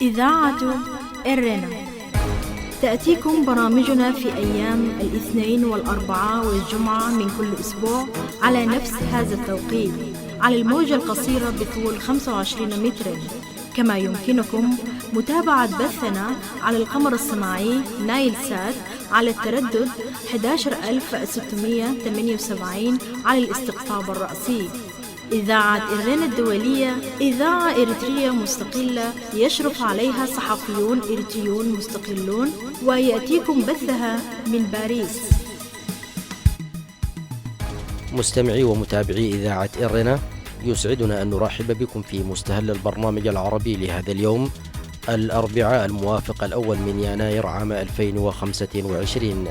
إذاعة إرنا تأتيكم برامجنا في أيام الاثنين والأربعاء والجمعة من كل أسبوع على نفس هذا التوقيت على الموجة القصيرة بطول 25 مترا. كما يمكنكم متابعة بثنا على القمر الصناعي نايل سات على التردد 11678 على الاستقطاب الرأسي. إذاعة إرنا الدولية إذاعة إريترية مستقلة يشرف عليها صحفيون إريتريون مستقلون، ويأتيكم بثها من باريس. مستمعي ومتابعي إذاعة إرنا، يسعدنا أن نرحب بكم في مستهل البرنامج العربي لهذا اليوم الأربعاء الموافق الأول من يناير عام 2025.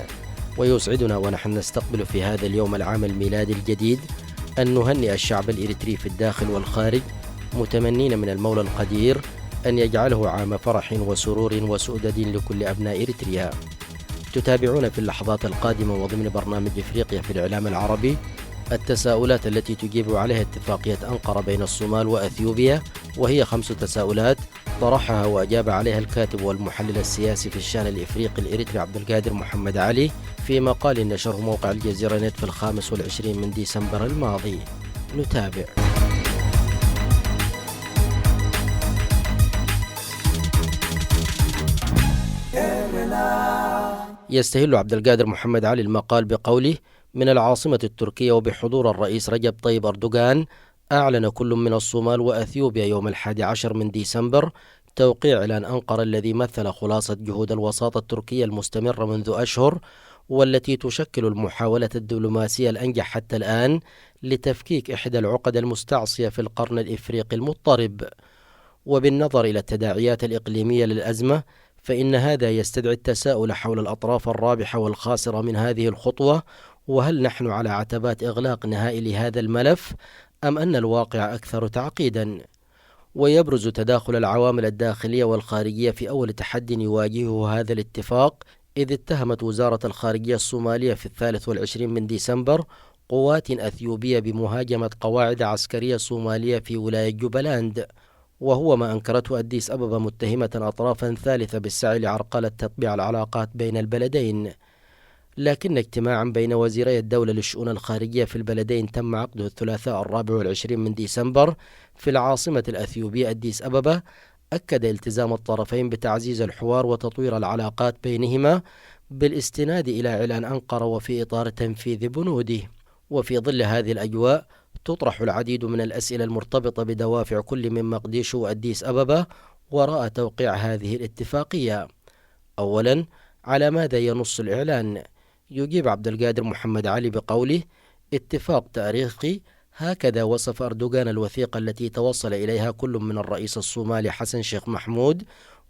ويسعدنا ونحن نستقبل في هذا اليوم العام الميلادي الجديد أن نهنئ الشعب الإريتري في الداخل والخارج، متمنين من المولى القدير أن يجعله عام فرح وسرور وسؤدد لكل أبناء إريتريا. تتابعون في اللحظات القادمة وضمن برنامج إفريقيا في الإعلام العربي التساؤلات التي تجيب عليها اتفاقية أنقرة بين الصومال وأثيوبيا، وهي 5 تساؤلات طرحها وأجاب عليها الكاتب والمحلل السياسي في الشأن الإفريقي الإريتري عبد القادر محمد علي في مقال نشره موقع الجزيرة نت في 25 من ديسمبر الماضي. نتابع. يستهل عبد القادر محمد علي المقال بقوله: من العاصمة التركية وبحضور الرئيس رجب طيب أردوغان، أعلن كل من الصومال وأثيوبيا يوم 11 من ديسمبر توقيع إعلان أنقرة الذي مثل خلاصة جهود الوساطة التركية المستمرة منذ أشهر، والتي تشكل المحاولة الدبلوماسية الأنجح حتى الآن لتفكيك إحدى العقد المستعصية في القرن الإفريقي المضطرب. وبالنظر إلى التداعيات الإقليمية للأزمة، فإن هذا يستدعي التساؤل حول الأطراف الرابحة والخاسرة من هذه الخطوة، وهل نحن على عتبات إغلاق نهائي لهذا الملف أم أن الواقع أكثر تعقيدا؟ ويبرز تداخل العوامل الداخلية والخارجية في أول تحدي يواجهه هذا الاتفاق، إذ اتهمت وزارة الخارجية الصومالية في 23 من ديسمبر قوات أثيوبية بمهاجمة قواعد عسكرية صومالية في ولاية جوبالاند، وهو ما أنكرته أديس أبابا، متهمة أطرافا ثالثة بالسعي لعرقلة تطبيع العلاقات بين البلدين. لكن اجتماعا بين وزيري الدولة للشؤون الخارجية في البلدين تم عقده الثلاثاء 24 من ديسمبر في العاصمة الأثيوبية أديس أبابا، أكد التزام الطرفين بتعزيز الحوار وتطوير العلاقات بينهما بالاستناد إلى إعلان أنقرة وفي إطار تنفيذ بنوده. وفي ظل هذه الأجواء تطرح العديد من الأسئلة المرتبطة بدوافع كل من مقديشو وأديس أبابا وراء توقيع هذه الاتفاقية. أولا، على ماذا ينص الإعلان؟ يجيب عبد القادر محمد علي بقوله: اتفاق تاريخي، هكذا وصف أردوغان الوثيقة التي توصل إليها كل من الرئيس الصومالي حسن شيخ محمود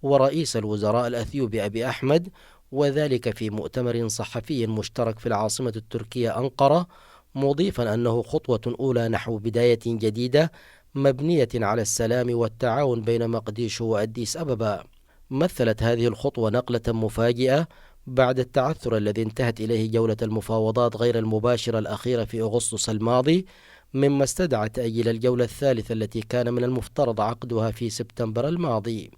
ورئيس الوزراء الأثيوبي أبي أحمد، وذلك في مؤتمر صحفي مشترك في العاصمة التركية أنقرة، مضيفا أنه خطوة أولى نحو بداية جديدة مبنية على السلام والتعاون بين مقديشو وأديس أبابا. مثلت هذه الخطوة نقلة مفاجئة بعد التعثر الذي انتهت إليه جولة المفاوضات غير المباشرة الأخيرة في أغسطس الماضي، مما استدعى تأجيل الجولة الثالثة التي كان من المفترض عقدها في سبتمبر الماضي.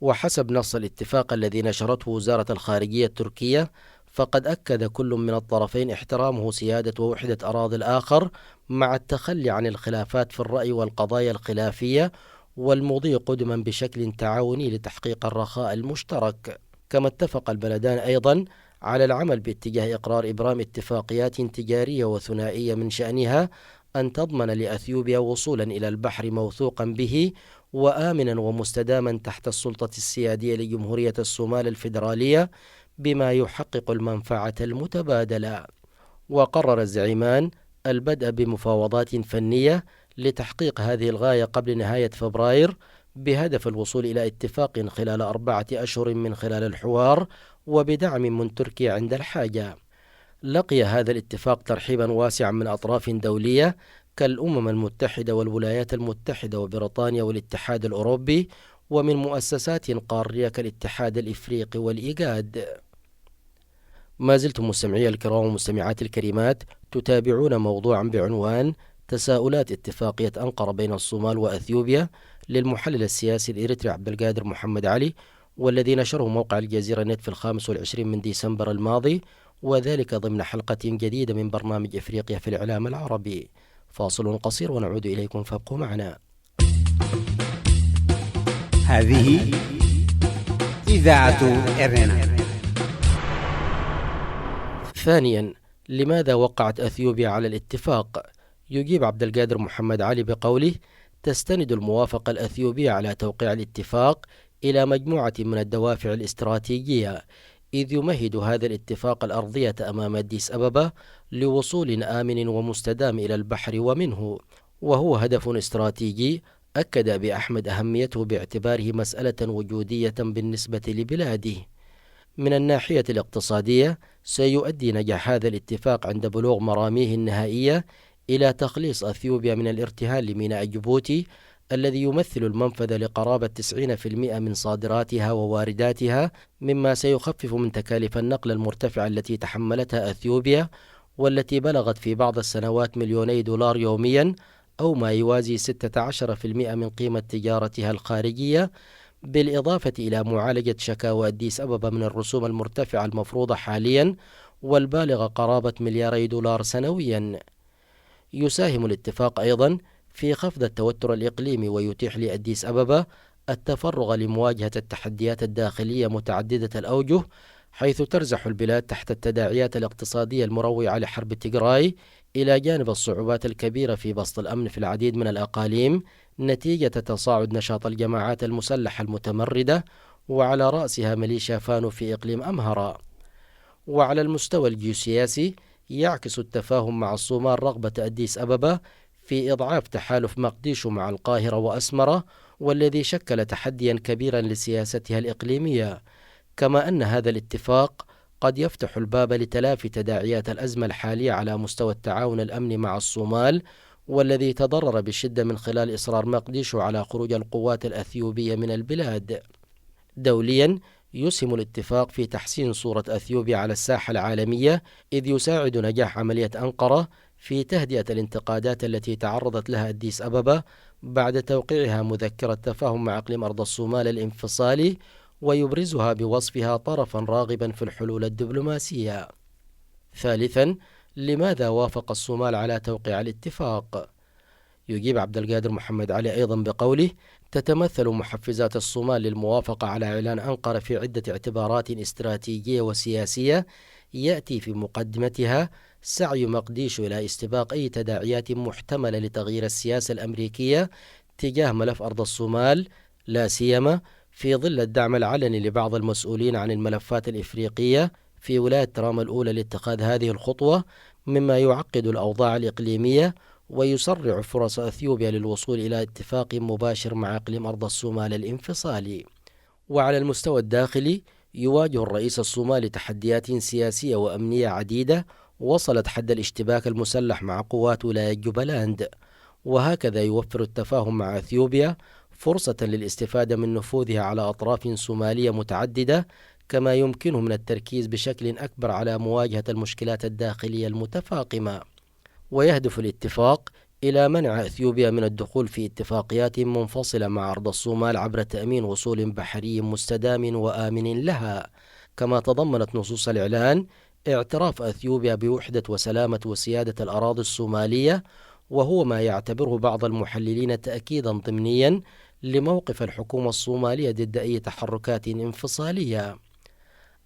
وحسب نص الاتفاق الذي نشرته وزارة الخارجية التركية، فقد أكد كل من الطرفين احترامه سيادة ووحدة أراضي الآخر مع التخلي عن الخلافات في الرأي والقضايا الخلافية، والمضي قدما بشكل تعاوني لتحقيق الرخاء المشترك. كما اتفق البلدان أيضا على العمل باتجاه إقرار إبرام اتفاقيات تجارية وثنائية من شأنها أن تضمن لأثيوبيا وصولا إلى البحر موثوقا به وآمنا ومستداما تحت السلطة السيادية لجمهورية الصومال الفيدرالية، بما يحقق المنفعة المتبادلة. وقرر الزعيمان البدء بمفاوضات فنية لتحقيق هذه الغاية قبل نهاية فبراير، بهدف الوصول إلى اتفاق خلال 4 أشهر من خلال الحوار وبدعم من تركيا عند الحاجة. لقي هذا الاتفاق ترحيبا واسعا من أطراف دولية كالأمم المتحدة والولايات المتحدة وبريطانيا والاتحاد الأوروبي، ومن مؤسسات قارية كالاتحاد الإفريقي والإيجاد. ما زلتم مستمعي الكرام ومستمعات الكريمات تتابعون موضوعا بعنوان تساؤلات اتفاقية أنقرة بين الصومال وأثيوبيا للمحلل السياسي الإريتري عبد القادر محمد علي، والذي نشره موقع الجزيرة نت في 25 من ديسمبر الماضي، وذلك ضمن حلقة جديدة من برنامج إفريقيا في الإعلام العربي. فاصل قصير ونعود إليكم، فابقوا معنا. هذه إذاعة إرنا. ثانيا، لماذا وقعت أثيوبيا على الاتفاق؟ يجيب عبد القادر محمد علي بقوله: تستند الموافقة الأثيوبية على توقيع الاتفاق إلى مجموعة من الدوافع الاستراتيجية، إذ يمهد هذا الاتفاق الأرضية أمام أديس أبابا لوصول آمن ومستدام إلى البحر ومنه، وهو هدف استراتيجي أكد أبي أحمد أهميته باعتباره مسألة وجودية بالنسبة لبلاده. من الناحية الاقتصادية، سيؤدي نجاح هذا الاتفاق عند بلوغ مراميه النهائية إلى تخليص أثيوبيا من الارتهان لميناء جيبوتي الذي يمثل المنفذ لقرابة 90% من صادراتها ووارداتها، مما سيخفف من تكاليف النقل المرتفعة التي تحملتها أثيوبيا، والتي بلغت في بعض السنوات $2,000,000 يوميا، أو ما يوازي 16% من قيمة تجارتها الخارجية، بالإضافة إلى معالجة شكاوى أديس أبابا من الرسوم المرتفعة المفروضة حاليا والبالغة قرابة $2,000,000 سنويا. يساهم الاتفاق أيضا في خفض التوتر الإقليمي، ويتيح لأديس أبابا التفرغ لمواجهة التحديات الداخلية متعددة الأوجه، حيث ترزح البلاد تحت التداعيات الاقتصادية المروعة لحرب تيغراي، إلى جانب الصعوبات الكبيرة في بسط الأمن في العديد من الأقاليم نتيجة تصاعد نشاط الجماعات المسلحة المتمردة، وعلى رأسها ميليشيا فانو في إقليم أمهرة. وعلى المستوى الجيوسياسي، يعكس التفاهم مع الصومال رغبة أديس أبابا في إضعاف تحالف مقديشو مع القاهرة وأسمرة، والذي شكل تحديا كبيرا لسياستها الإقليمية، كما أن هذا الاتفاق قد يفتح الباب لتلافي تداعيات الأزمة الحالية على مستوى التعاون الأمني مع الصومال، والذي تضرر بشدة من خلال إصرار مقديشو على خروج القوات الأثيوبية من البلاد. دوليا، يسهم الاتفاق في تحسين صورة أثيوبيا على الساحة العالمية، إذ يساعد نجاح عملية أنقرة في تهدئة الانتقادات التي تعرضت لها أديس أبابا بعد توقيعها مذكرة تفاهم مع إقليم أرض الصومال الانفصالي، ويبرزها بوصفها طرفا راغبا في الحلول الدبلوماسية. ثالثا، لماذا وافق الصومال على توقيع الاتفاق؟ يجيب عبد القادر محمد علي أيضا بقوله: تتمثل محفزات الصومال للموافقة على إعلان أنقرة في عدة اعتبارات استراتيجية وسياسية، يأتي في مقدمتها سعي مقديشو إلى استباق أي تداعيات محتملة لتغيير السياسة الأمريكية تجاه ملف أرض الصومال، لا سيما في ظل الدعم العلني لبعض المسؤولين عن الملفات الإفريقية في ولاية ترام الأولى لاتخاذ هذه الخطوة، مما يعقد الأوضاع الإقليمية ويسرع فرص أثيوبيا للوصول إلى اتفاق مباشر مع إقليم أرض الصومال الانفصالي. وعلى المستوى الداخلي، يواجه الرئيس الصومالي تحديات سياسية وأمنية عديدة وصلت حد الاشتباك المسلح مع قوات ولاية جوبالاند، وهكذا يوفر التفاهم مع أثيوبيا فرصة للاستفادة من نفوذها على أطراف صومالية متعددة، كما يمكنه من التركيز بشكل أكبر على مواجهة المشكلات الداخلية المتفاقمة. ويهدف الاتفاق إلى منع أثيوبيا من الدخول في اتفاقيات منفصلة مع أرض الصومال عبر تأمين وصول بحري مستدام وآمن لها، كما تضمنت نصوص الإعلان اعتراف أثيوبيا بوحدة وسلامة وسيادة الأراضي الصومالية، وهو ما يعتبره بعض المحللين تأكيدا ضمنيا لموقف الحكومة الصومالية ضد أي تحركات انفصالية.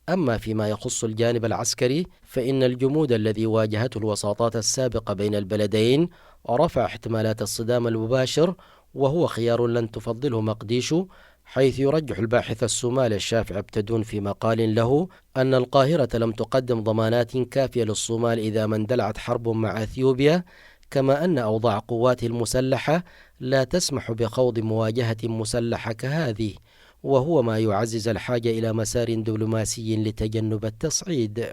أما فيما يخص الجانب العسكري، فإن الجمود الذي واجهته الوساطات السابقة بين البلدين رفع احتمالات الصدام المباشر، وهو خيار لن تفضله مقديشو، حيث يرجح الباحث الصومالي الشافع بتدون في مقال له أن القاهرة لم تقدم ضمانات كافية للصومال إذا ما اندلعت حرب مع أثيوبيا، كما أن أوضاع قواته المسلحة لا تسمح بخوض مواجهة مسلحة كهذه، وهو ما يعزز الحاجة إلى مسار دبلوماسي لتجنب التصعيد.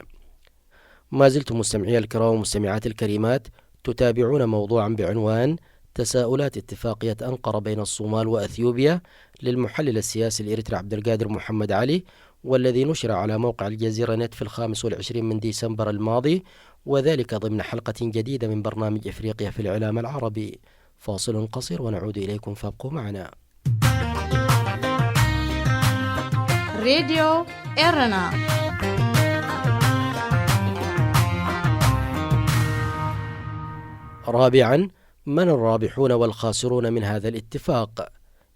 ما زلتم مستمعي الكرام ومستمعات الكريمات تتابعون موضوعا بعنوان تساؤلات اتفاقية أنقرة بين الصومال وأثيوبيا للمحلل السياسي الإريتري عبد القادر محمد علي، والذي نشر على موقع الجزيرة نت في 25 من ديسمبر الماضي، وذلك ضمن حلقة جديدة من برنامج إفريقيا في الإعلام العربي. فاصل قصير ونعود إليكم، فابقوا معنا. راديو إيرنا. رابعا، من الرابحون والخاسرون من هذا الاتفاق؟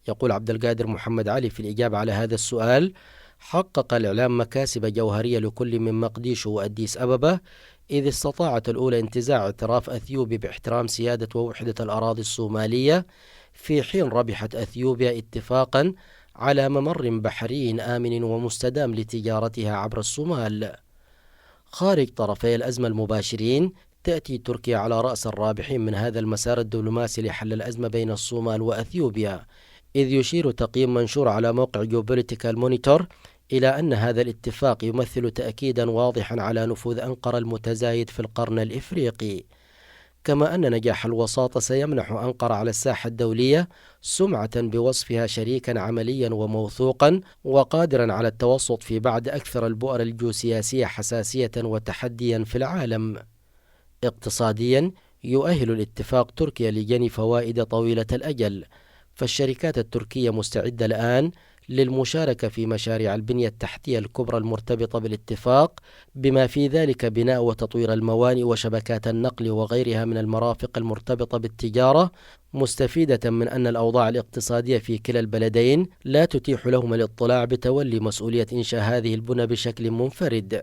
يقول عبد القادر محمد علي في الإجابة على هذا السؤال: حقق الإعلام مكاسب جوهرية لكل من مقديشو وأديس أبابا، إذ استطاعت الأولى انتزاع اعتراف أثيوبيا باحترام سيادة ووحدة الأراضي الصومالية، في حين ربحت أثيوبيا اتفاقا على ممر بحري آمن ومستدام لتجارتها عبر الصومال. خارج طرفي الأزمة المباشرين، تأتي تركيا على رأس الرابحين من هذا المسار الدبلوماسي لحل الأزمة بين الصومال وأثيوبيا، إذ يشير تقييم منشور على موقع جيوبوليتيكال مونيتور إلى أن هذا الاتفاق يمثل تأكيدا واضحا على نفوذ أنقرة المتزايد في القرن الإفريقي، كما أن نجاح الوساطة سيمنح أنقرة على الساحة الدولية سمعة بوصفها شريكا عمليا وموثوقا وقادرا على التوسط في بعض أكثر البؤر الجيوسياسية حساسية وتحديا في العالم. اقتصاديا، يؤهل الاتفاق تركيا لجني فوائد طويلة الأجل، فالشركات التركية مستعدة الآن للمشاركة في مشاريع البنية التحتية الكبرى المرتبطة بالاتفاق، بما في ذلك بناء وتطوير الموانئ وشبكات النقل وغيرها من المرافق المرتبطة بالتجارة، مستفيدة من أن الأوضاع الاقتصادية في كلا البلدين لا تتيح لهم الاطلاع بتولي مسؤولية إنشاء هذه البنى بشكل منفرد.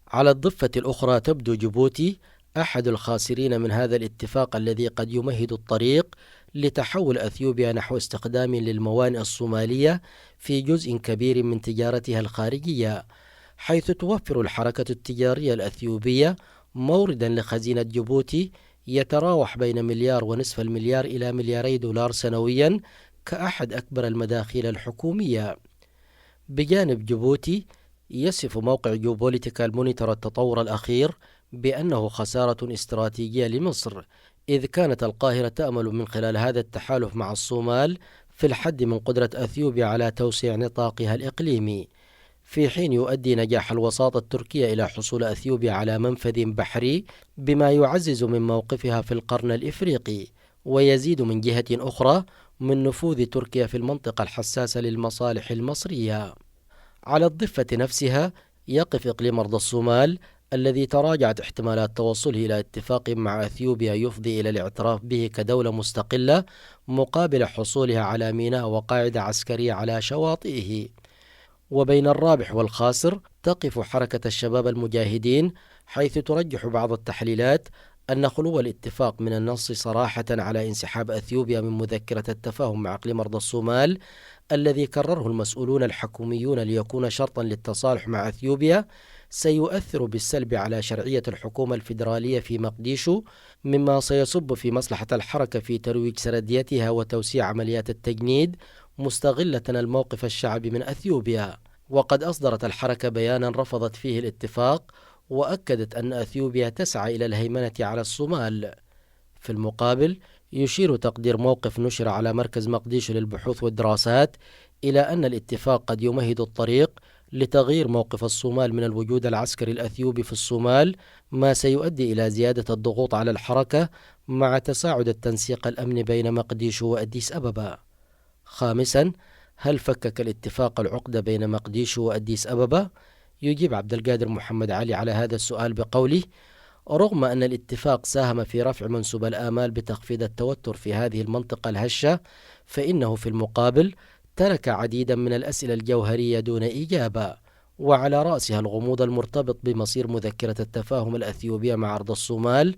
على الضفة الأخرى، تبدو جيبوتي أحد الخاسرين من هذا الاتفاق الذي قد يمهد الطريق لتحول أثيوبيا نحو استخدام للموانئ الصومالية في جزء كبير من تجارتها الخارجية، حيث توفر الحركة التجارية الأثيوبية موردا لخزينة جيبوتي يتراوح بين $1.5 مليار إلى $2 سنويا، كأحد أكبر المداخيل الحكومية. بجانب جيبوتي، يصف موقع جيوبوليتيكال مونيتور التطور الأخير بأنه خسارة استراتيجية لمصر، إذ كانت القاهرة تأمل من خلال هذا التحالف مع الصومال في الحد من قدرة أثيوبيا على توسيع نطاقها الإقليمي، في حين يؤدي نجاح الوساطة التركية إلى حصول أثيوبيا على منفذ بحري، بما يعزز من موقفها في القرن الإفريقي، ويزيد من جهة أخرى من نفوذ تركيا في المنطقة الحساسة للمصالح المصرية. على الضفة نفسها، يقف إقليم أرض الصومال الذي تراجعت احتمالات توصله إلى اتفاق مع أثيوبيا يفضي إلى الاعتراف به كدولة مستقلة مقابل حصولها على ميناء وقاعدة عسكرية على شواطئه. وبين الرابح والخاسر تقف حركة الشباب المجاهدين، حيث ترجح بعض التحليلات أن خلو الاتفاق من النص صراحة على انسحاب أثيوبيا من مذكرة التفاهم مع إقليم أرض الصومال الذي كرره المسؤولون الحكوميون ليكون شرطا للتصالح مع أثيوبيا، سيؤثر بالسلب على شرعية الحكومة الفيدرالية في مقديشو، مما سيصب في مصلحة الحركة في ترويج سرديتها وتوسيع عمليات التجنيد، مستغلة الموقف الشعبي من أثيوبيا. وقد أصدرت الحركة بيانا رفضت فيه الاتفاق، وأكدت أن أثيوبيا تسعى إلى الهيمنة على الصومال. في المقابل، يشير تقدير موقف نشر على مركز مقديشو للبحوث والدراسات إلى أن الاتفاق قد يمهد الطريق لتغيير موقف الصومال من الوجود العسكري الأثيوبي في الصومال، ما سيؤدي إلى زيادة الضغوط على الحركة مع تصاعد التنسيق الأمني بين مقديشو وأديس أبابا. خامسا، هل فكك الاتفاق العقدة بين مقديشو وأديس أبابا؟ يجيب عبد القادر محمد علي على هذا السؤال بقوله: رغم أن الاتفاق ساهم في رفع منسوب الآمال بتخفيض التوتر في هذه المنطقة الهشة، فإنه في المقابل ترك عديدا من الأسئلة الجوهرية دون إجابة، وعلى رأسها الغموض المرتبط بمصير مذكرة التفاهم الأثيوبية مع أرض الصومال،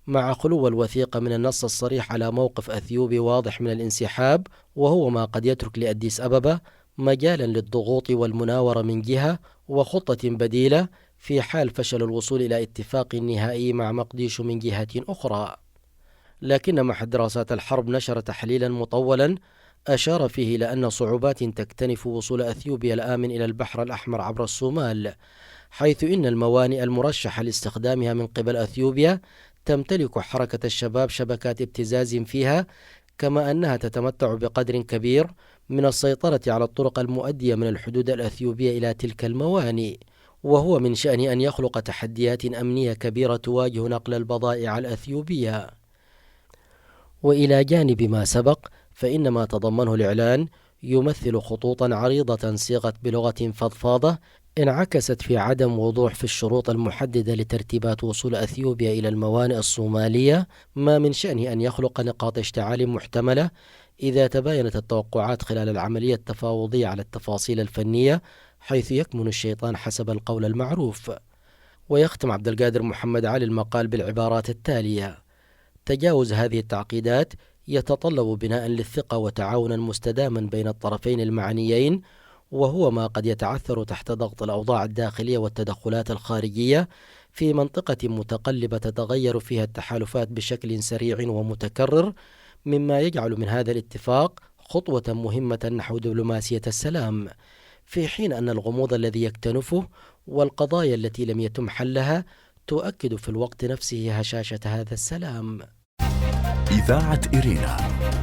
مع خلو الوثيقة من النص الصريح على موقف أثيوبي واضح من الانسحاب، وهو ما قد يترك لأديس أبابا مجالا للضغوط والمناورة من جهة، وخطة بديلة في حال فشل الوصول إلى اتفاق نهائي مع مقديشو من جهة أخرى. لكن معهد دراسات الحرب نشر تحليلا مطولا أشار فيه إلى أن صعوبات تكتنف وصول أثيوبيا الآمن إلى البحر الأحمر عبر الصومال، حيث إن الموانئ المرشحة لاستخدامها من قبل أثيوبيا تمتلك حركة الشباب شبكات ابتزاز فيها، كما أنها تتمتع بقدر كبير من السيطرة على الطرق المؤدية من الحدود الأثيوبية إلى تلك الموانئ، وهو من شأن أن يخلق تحديات أمنية كبيرة تواجه نقل البضائع الأثيوبية. وإلى جانب ما سبق، فإن ما تضمنه الإعلان يمثل خطوطا عريضة صيغت بلغة فضفاضة انعكست في عدم وضوح في الشروط المحددة لترتيبات وصول أثيوبيا إلى الموانئ الصومالية، ما من شأنه أن يخلق نقاط اشتعال محتملة إذا تباينت التوقعات خلال العملية التفاوضية على التفاصيل الفنية، حيث يكمن الشيطان حسب القول المعروف. ويختم عبد القادر محمد علي المقال بالعبارات التالية: تجاوز هذه التعقيدات يتطلب بناء للثقة وتعاونا مستداما بين الطرفين المعنيين، وهو ما قد يتعثر تحت ضغط الأوضاع الداخلية والتدخلات الخارجية في منطقة متقلبة تتغير فيها التحالفات بشكل سريع ومتكرر، مما يجعل من هذا الاتفاق خطوة مهمة نحو دبلوماسية السلام، في حين أن الغموض الذي يكتنفه والقضايا التي لم يتم حلها تؤكد في الوقت نفسه هشاشة هذا السلام. إذاعة إرينا،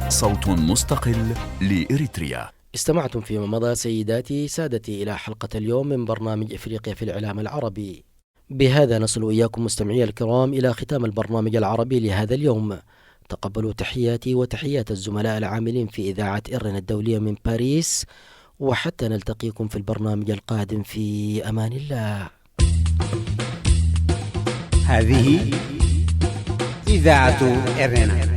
صوت مستقل لإريتريا. استمعتم فيما مضى سيداتي سادتي إلى حلقة اليوم من برنامج إفريقيا في الإعلام العربي. بهذا نصل إياكم مستمعي الكرام إلى ختام البرنامج العربي لهذا اليوم. تقبلوا تحياتي وتحيات الزملاء العاملين في إذاعة إرنا الدولية من باريس، وحتى نلتقيكم في البرنامج القادم في أمان الله. هذه إذاعة إرنا.